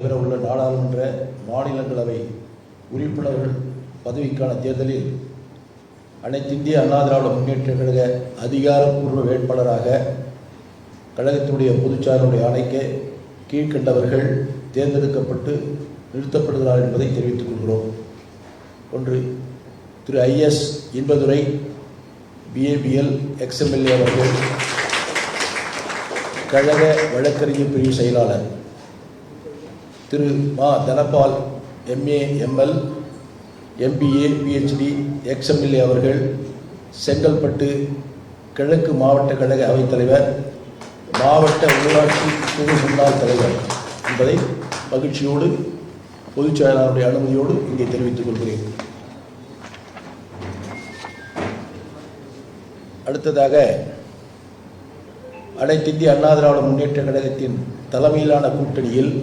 உள்ள நாடாளுமன்ற மாநிலங்களவை உறுப்பினர்கள் பதவிக்கான தேர்தலில் அனைத்திந்திய அண்ணா திராவிட முன்னேற்றக் கழக அதிகாரப்பூர்வ வேட்பாளராக கழகத்தினுடைய பொதுச்சாளருடைய ஆணைக்கு கீழ்கண்டவர்கள் தேர்ந்தெடுக்கப்பட்டு நிறுத்தப்படுகிறார் என்பதை தெரிவித்துக் கொள்கிறோம். ஒன்று, திரு IS இன்பதுரை BABL XMLA அவர்கள், கழக வழக்கறிஞர் பிரிவு செயலாளர். திரு மா Dhanapal MA ML MBA PhD XMLA அவர்கள், செங்கல்பட்டு கிழக்கு மாவட்ட கழக அவைத்தலைவர், மாவட்ட ஊராட்சி குழு முன்னாள் தலைவர் என்பதை மகிழ்ச்சியோடு பொதுச் செயலாளருடைய அனுமதியோடு இங்கே தெரிவித்துக் கொள்கிறேன். அடுத்ததாக, அனைத்திந்திய அண்ணா திராவிட முன்னேற்ற கழகத்தின் தலைமையிலான கூட்டணியில்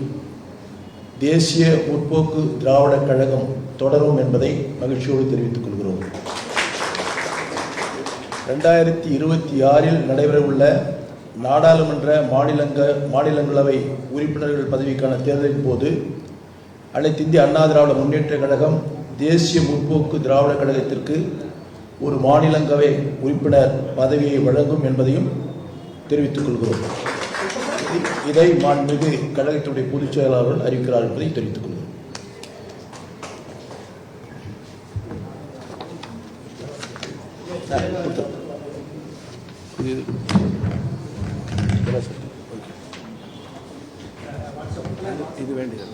தேசிய முற்போக்கு திராவிட கழகம் தொடரும் என்பதை மகிழ்ச்சியோடு தெரிவித்துக் கொள்கிறோம். 2026 நடைபெறவுள்ள நாடாளுமன்ற மாநிலங்களவை உறுப்பினர்கள் பதவிக்கான தேர்தலின் போது அனைத்திந்திய அண்ணா திராவிட முன்னேற்ற கழகம் தேசிய முற்போக்கு திராவிட கழகத்திற்கு ஒரு மாநிலங்களவை உறுப்பினர் பதவியை வழங்கும் என்பதையும் தெரிவித்துக் கொள்கிறோம். இதை மாண்புமிகு கழகத்தினுடைய பொதுச் செயலாளர்கள் அறிவிக்கிறார் என்பதை தெரிவித்துக் கொள்கிறோம். இது வேண்டியது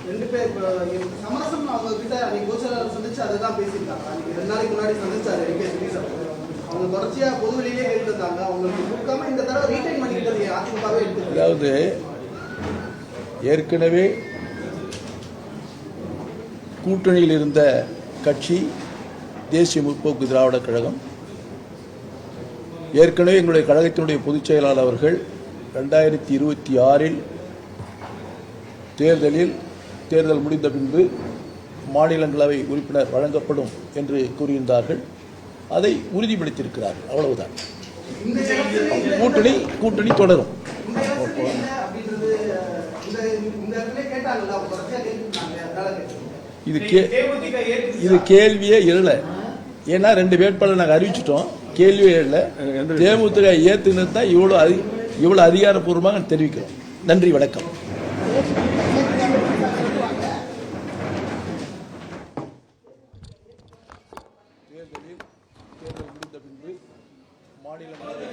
ரெண்டு பேர் சமரசம் அவங்க கிட்ட கோச்சலாளர் சந்திச்சு அதை தான் பேசியிருக்காங்க. 2 நாளைக்கு முன்னாடி சந்திச்சாரு. அவங்க தொடர்ச்சியா பொதுவெளியிலே இருந்தாங்க. அவங்களுக்கு கொடுக்காம இந்த தடவை ரீடைன் பண்ணிக்கிட்டது அதிமுகவே எடுத்து. அதாவது ஏற்கனவே கூட்டணியில் இருந்த கட்சி தேசிய முற்போக்கு திராவிட கழகம். ஏற்கனவே எங்களுடைய கழகத்தினுடைய பொதுச் செயலாளர் அவர்கள் 2026 தேர்தல் முடிந்த பின்பு மாநிலங்களவை உறுப்பினர் வழங்கப்படும் என்று கூறியிருந்தார்கள். அதை உறுதிப்படுத்தியிருக்கிறார்கள். அவ்வளவுதான். கூட்டணி தொடரும். இது கேள்வியே இல்லை. ஏன்னா 2 வேட்பாளர் நாங்கள் அறிவிச்சிட்டோம். கேள்வியே இல்லை. தேமுதிக ஏற்றுனது தான் இவ்வளோ அதிகாரப்பூர்வமாக தெரிவிக்கிறோம். நன்றி, வணக்கம். தேர்தல் முடிந்த பின்பு மாநிலங்களவை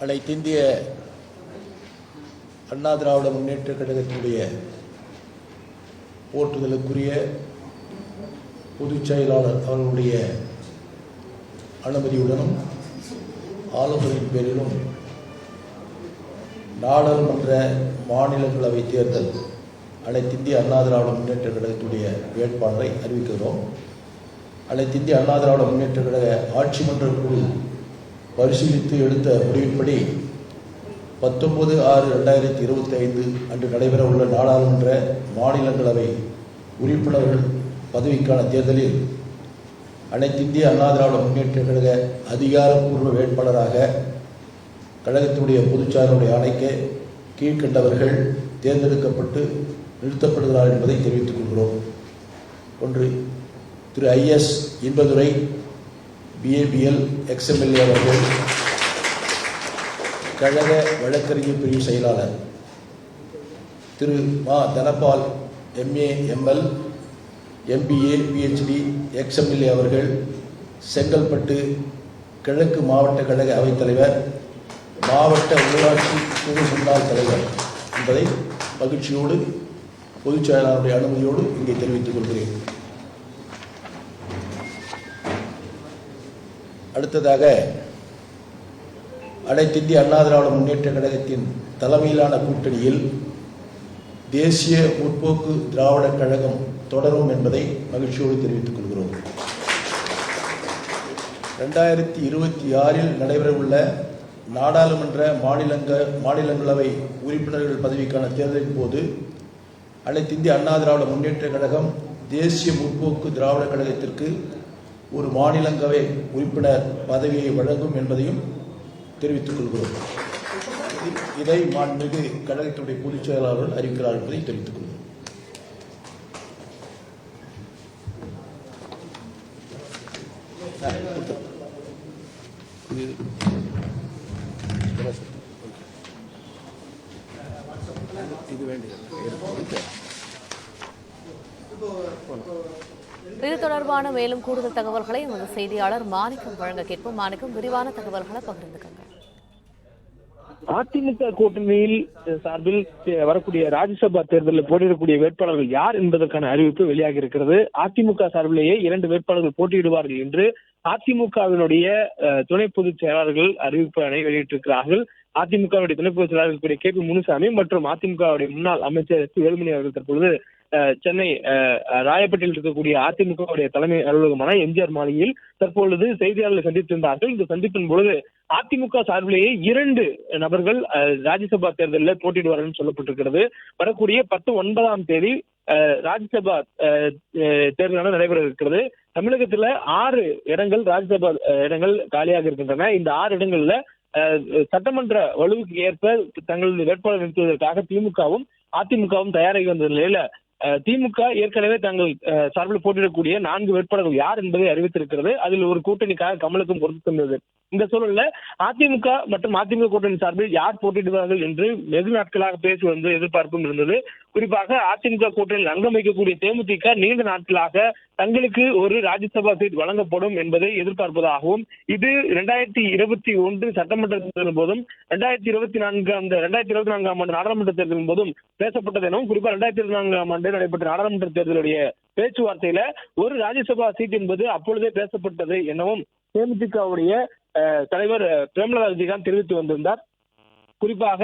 அனைத்திந்திய அண்ணா திராவிட முன்னேற்ற கழகத்தினுடைய போற்றுதலுக்குரிய பொதுச் செயலாளர் அவர்களுடைய அனுமதியுடனும் ஆலோசனையின் பேரிலும் நாடாளுமன்ற மாநிலங்களவை தேர்தல் அனைத்திந்திய அண்ணா திராவிட முன்னேற்ற கழகத்துடைய வேட்பாளரை அறிவிக்கிறோம். அனைத்திந்திய அண்ணா திராவிட முன்னேற்ற கழக ஆட்சி மன்ற குழு பரிசீலித்து எடுத்த முடிவின்படி 19/6/2025 அன்று நடைபெறவுள்ள நாடாளுமன்ற மாநிலங்களவை உறுப்பினர்கள் பதவிக்கான தேர்தலில் அனைத்திந்திய அண்ணா திராவிட முன்னேற்ற கழக அதிகாரப்பூர்வ வேட்பாளராக கழகத்தினுடைய பொதுச்சாளருடைய ஆணைக்கு கீழ்கண்டவர்கள் தேர்ந்தெடுக்கப்பட்டு நிறுத்தப்படுகிறார் என்பதை தெரிவித்துக் கொள்கிறோம். ஒன்று, திரு IS இன்பதுரை BABL XMLA அவர்கள், கழக வழக்கறிஞர் பிரிவு செயலாளர். திரு மா Dhanapal MA ML MBA PhD XMLA அவர்கள், செங்கல்பட்டு கிழக்கு மாவட்ட கழக அவைத்தலைவர், மாவட்ட ஊராட்சி குழு முன்னாள் தலைவர் என்பதை மகிழ்ச்சியோடு பொதுச் செயலாளருடைய அனுமதியோடு இங்கே தெரிவித்துக் கொள்கிறேன். அடுத்ததாக, அனைத்திந்திய அண்ணா திராவிட முன்னேற்ற கழகத்தின் தலைமையிலான கூட்டணியில் தேசிய முற்போக்கு திராவிட கழகம் தொடரும் என்பதை மகிழ்ச்சியோடு தெரிவித்துக் கொள்கிறோம். 2026 நடைபெறவுள்ள நாடாளுமன்ற மாநிலங்களவை உறுப்பினர்கள் பதவிக்கான தேர்தலின் போது அனைத்திந்திய அண்ணா திராவிட முன்னேற்ற கழகம் தேசிய முற்போக்கு திராவிட கழகத்திற்கு ஒரு மாநிலங்களவை உறுப்பினர் பதவியை வழங்கும் என்பதையும் தெரிவித்துக் கொள்கிறோம். இதை மாண்புமிகு கழகத்தினுடைய பொதுச் செயலாளர்கள் அறிவிக்கிறார் என்பதை தெரிவித்துக் கொள்கிறோம். இது தொடர்பான மேலும் கூடுதல் தகவல்களை எமது செய்தியாளர் மாணிக்கம் வழங்க கேட்போம். மாணிக்கம், விரிவான தகவல்களை பகிர்ந்துக்கங்க. அதிமுக கூட்டணியில் சார்பில் வரக்கூடிய ராஜ்யசபா தேர்தலில் போட்டியிடக்கூடிய வேட்பாளர்கள் யார் என்பதற்கான அறிவிப்பு வெளியாகி இருக்கிறது. அதிமுக சார்பிலேயே 2 வேட்பாளர்கள் போட்டியிடுவார்கள் என்று அதிமுகவினுடைய துணை பொதுச் செயலாளர்கள் அறிவிப்பினை வெளியிட்டிருக்கிறார்கள். அதிமுகவுடைய துணை பொதுச் செயலாளர்கள் KP முனுசாமி மற்றும் அதிமுகவுடைய முன்னாள் அமைச்சர் வேலுமணி அவர்கள் தற்பொழுது சென்னை ராயப்பேட்டையில் இருக்கக்கூடிய அதிமுகவுடைய தலைமை அலுவலகமான எம்ஜிஆர் மாளிகையில் தற்பொழுது செய்தியாளர்களை சந்தித்திருந்தார்கள். இந்த சந்திப்பின் பொழுது அதிமுக சார்பிலேயே 2 நபர்கள் ராஜ்யசபா தேர்தலில் போட்டியிடுவார்கள் சொல்லப்பட்டிருக்கிறது. வரக்கூடிய 10/9ஆம் தேதி ராஜ்யசபா தேர்தலான நடைபெற இருக்கிறது. தமிழகத்துல 6 இடங்கள் ராஜ்யசபா இடங்கள் காலியாக இருக்கின்றன. இந்த 6 இடங்கள்ல சட்டமன்ற வலுவுக்கு ஏற்ப தங்களது வேட்பாளர் நிறுத்துவதற்காக திமுகவும் அதிமுகவும் தயாராகி வந்த நிலையில திமுக ஏற்கனவே தங்கள் சார்பில் போட்டியிடக்கூடிய 4 வேட்பாளர்கள் யார் என்பதை அறிவித்திருக்கிறது. அதில் ஒரு கூட்டணிக்காக கமலுக்கும் பொறுத்து தந்தது. இந்த சூழல்ல அதிமுக மற்றும் அதிமுக கூட்டணி சார்பில் யார் போட்டியிடுவார்கள் என்று வெகு நாட்களாக பேசி வந்து எதிர்பார்ப்பும் இருந்தது. குறிப்பாக அதிமுக கூட்டணியில் அங்கம் வைக்கக்கூடிய தேமுதிக நீண்ட நாட்களாக தங்களுக்கு ஒரு ராஜ்யசபா சீட் வழங்கப்படும் என்பதை எதிர்பார்ப்பதாகவும், இது 2021 சட்டமன்ற தேர்தலின் போதும் 2024ஆம் ஆண்டு நாடாளுமன்ற தேர்தலின் போதும் பேசப்பட்டது எனவும், குறிப்பாக 2024ஆம் ஆண்டு நடைபெற்ற நாடாளுமன்ற தேர்தலுடைய பேச்சுவார்த்தையில ஒரு ராஜ்யசபா சீட் என்பது அப்பொழுதே பேசப்பட்டது எனவும் தேமுதிகவுடைய தலைவர் பிரேமலதா விஜயகாந்த் தெரிவித்து வந்திருந்தார். குறிப்பாக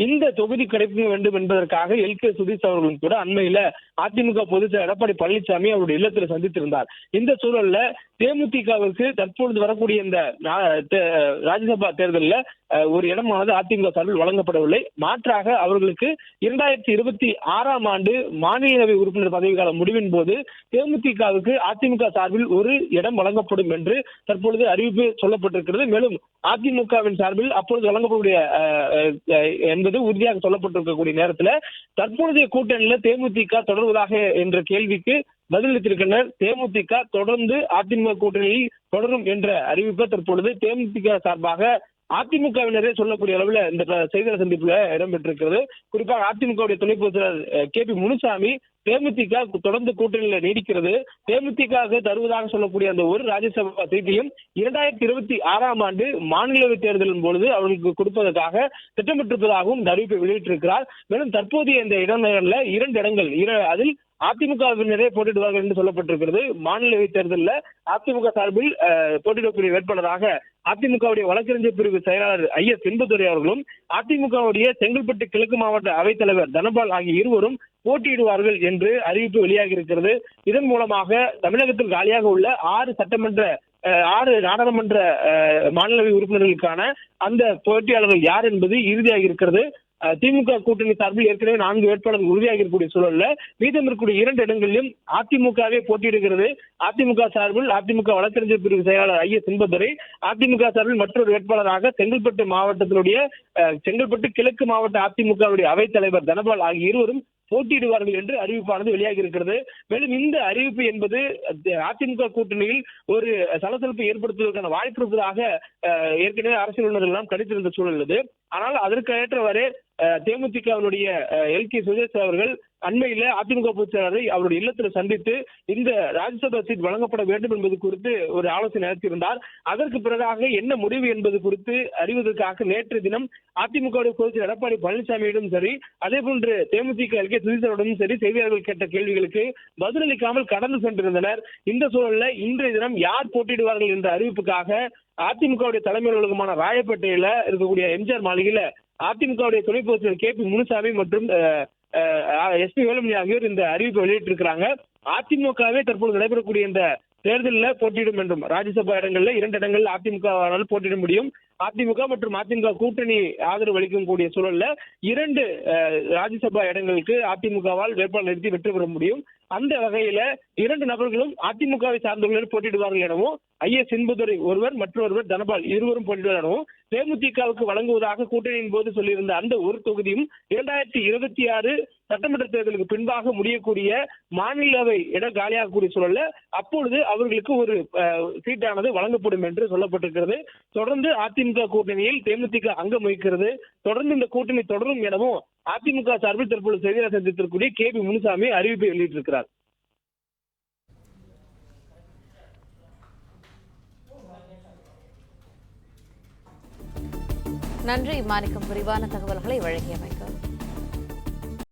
இந்த தொகுதி கிடைக்க வேண்டும் என்பதற்காக LK சுதீஷ் அவர்களும் கூட அண்மையில அதிமுக பொதுச் செயலர் எடப்பாடி பழனிசாமி அவருடைய இல்லத்தில் சந்தித்திருந்தார். இந்த சூழல்ல தேமுதிகவிற்கு தற்பொழுது வரக்கூடிய இந்த ராஜ்யசபா தேர்தலில் ஒரு இடமானது அதிமுக சார்பில் வழங்கப்படவில்லை. மாற்றாக அவர்களுக்கு 2026ஆம் ஆண்டு மாநிலங்களவை உறுப்பினர் பதவிக்கால முடிவின் போது தேமுதிகவுக்கு அதிமுக சார்பில் ஒரு இடம் வழங்கப்படும் என்று தற்பொழுது அறிவிப்பு சொல்லப்பட்டிருக்கிறது. மேலும் அதிமுகவின் சார்பில் அப்பொழுது வழங்கக்கூடிய என்பது உறுதியாக சொல்லப்பட்டிருக்கக்கூடிய நேரத்தில் தற்பொழுதைய கூட்டணியில் தேமுதிக தொடர்வதாக என்ற கேள்விக்கு பதிலளித்திருக்கின்றனர். தேமுதிக தொடர்ந்து அதிமுக கூட்டணியில் தொடரும் என்ற அறிவிப்பை தற்பொழுது தேமுதிக சார்பாக அதிமுகவினரே சொல்லக்கூடிய அளவில் இந்த செய்தியாளர் சந்திப்புல இடம்பெற்றிருக்கிறது. குறிப்பாக அதிமுகவுடைய துணை பொதுச் செயலாளர் KP முனுசாமி தேமுதிக தொடர்ந்து கூட்டணியில் நீடிக்கிறது, தேமுதிக தருவதாக சொல்லக்கூடிய அந்த ஒரு ராஜ்யசபா சீட்டையும் 2026ஆம் ஆண்டு மாநிலவை தேர்தலின் பொழுது அவர்களுக்கு கொடுப்பதற்காக திட்டமிட்டிருப்பதாகவும் இந்த அறிவிப்பை வெளியிட்டிருக்கிறார். மேலும் தற்போதைய இந்த இடங்கள்ல 2 இடங்கள் அதில் அதிமுகவினரே போட்டியிடுவார்கள் என்று சொல்லப்பட்டிருக்கிறது. மாநிலவை தேர்தலில் அதிமுக சார்பில் போட்டியிடக்கூடிய வேட்பாளராக அதிமுகவுடைய வழக்கறிஞர் பிரிவு செயலாளர் IS இன்பதுரை அவர்களும் அதிமுகவுடைய செங்கல்பட்டு கிழக்கு மாவட்ட அவைத்தலைவர் தனபால் ஆகிய இருவரும் போட்டியிடுவார்கள் என்று அறிவிப்பு வெளியாகி இருக்கிறது. இதன் மூலமாக தமிழகத்தில் காலியாக உள்ள 6 நாடாளுமன்ற மாநிலவை உறுப்பினர்களுக்கான அந்த போட்டியாளர்கள் யார் என்பது இறுதியாக இருக்கிறது. திமுக கூட்டணி சார்பில் ஏற்கனவே 4 வேட்பாளர்கள் உறுதியாக இருக்கக்கூடிய சூழல்ல மீதம் இருக்கக்கூடிய 2 இடங்களிலும் அதிமுகவே போட்டியிடுகிறது. அதிமுக சார்பில் அதிமுக வழக்கறிஞர் பிரிவு செயலாளர் IS இன்பதுரை, அதிமுக சார்பில் மற்றொரு வேட்பாளராக செங்கல்பட்டு கிழக்கு மாவட்ட அதிமுகவுடைய அவைத்தலைவர் தனபால் ஆகிய இருவரும் போட்டியிடுவார்கள் என்று அறிவிப்பானது வெளியாகி இருக்கிறது. மேலும் இந்த அறிவிப்பு என்பது அதிமுக கூட்டணியில் ஒரு சலசலப்பை ஏற்படுத்துவதற்கான வாய்ப்பு இருப்பதாக ஏற்கனவே அரசியல் வல்லுநர்கள் எல்லாம் கணித்திருந்த சூழல் உள்ளது. ஆனால் அதற்கு ஏற்றவாறு தேமுதிகவினுடைய LK சுதீஷ் அவர்கள் அண்மையில அதிமுக பொதுச் செயலாளரை அவருடைய இல்லத்தில் சந்தித்து இந்த ராஜ்யசபா சீட் வழங்கப்பட வேண்டும் என்பது குறித்து ஒரு ஆலோசனை நடத்தியிருந்தார். அதற்கு பிறகாக என்ன முடிவு என்பது குறித்து அறிவதற்காக நேற்று தினம் அதிமுக பொதுச் செயலர் எடப்பாடி பழனிசாமியிடம் சரி, அதே போன்று தேமுதிக LK சுதீஷ் சரி செய்தியாளர்கள் கேட்ட கேள்விகளுக்கு பதிலளிக்காமல் கடந்து சென்றிருந்தனர். இந்த சூழல்ல இன்றைய தினம் யார் போட்டியிடுவார்கள் என்ற அறிவிப்புக்காக அதிமுகவுடைய தலைமை அலுவலகமான ராயப்பேட்டையில இருக்கக்கூடிய எம்ஜிஆர் மாளிகையில அதிமுகவுடைய துணை பொதுச் செயலர் KP முனுசாமி மற்றும் SP வேலுமணி ஆகியோர் இந்த அறிவிப்பை வெளியிட்டிருக்கிறாங்க. அதிமுகவே தற்போது நடைபெறக்கூடிய இந்த தேர்தலில் போட்டியிடும் என்றும் ராஜ்யசபா இடங்கள்ல 2 இடங்கள்ல அதிமுகவால் போட்டியிட முடியும். அதிமுக மற்றும் அதிமுக கூட்டணி ஆதரவு அளிக்கும் கூடிய சூழல்ல 2 ராஜ்யசபா இடங்களுக்கு அதிமுகவால் வேட்பாளர் நிறுத்தி வெற்றி பெற முடியும். அந்த வகையில 2 நபர்களும் அதிமுகவை சார்ந்தவர்கள் போட்டியிடுவார்கள் எனவும் IS என்பதுரை ஒருவர், மற்றொருவர் தனபால் இருவரும் போட்டியிடவும் தேமுதிகவுக்கு வழங்குவதாக கூட்டணியின் போது சொல்லியிருந்த அந்த ஒரு தொகுதியும் 2026 சட்டமன்ற தேர்தலுக்கு பின்பாக முடியக்கூடிய மாநிலவை இடம் காலியாகக்கூடிய சூழல்ல அப்பொழுது அவர்களுக்கு ஒரு சீட்டானது வழங்கப்படும் என்று சொல்லப்பட்டிருக்கிறது. தொடர்ந்து அதிமுக கூட்டணியில் தேமுதிக அங்கம் வகிக்கிறது. தொடர்ந்து இந்த கூட்டணி தொடரும் எனவும் அதிமுக சார்பில் தற்போது செய்தியாளர் சந்தித்திருக்கக்கூடிய KB முனுசாமி அறிவிப்பை வெளியிட்டிருக்கிறார். நன்றி மாணிக்கம், விரிவான தகவல்களை வழங்கியமை.